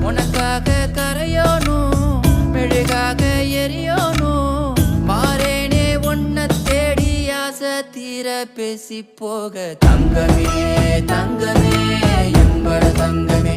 உனக்காக கரையோனும் மெழுகாக எரியோனும் மாறேனே உன்னை தேடி ஆசை தீர பேசி போக தங்கமே தங்கமே என்பட தங்கமே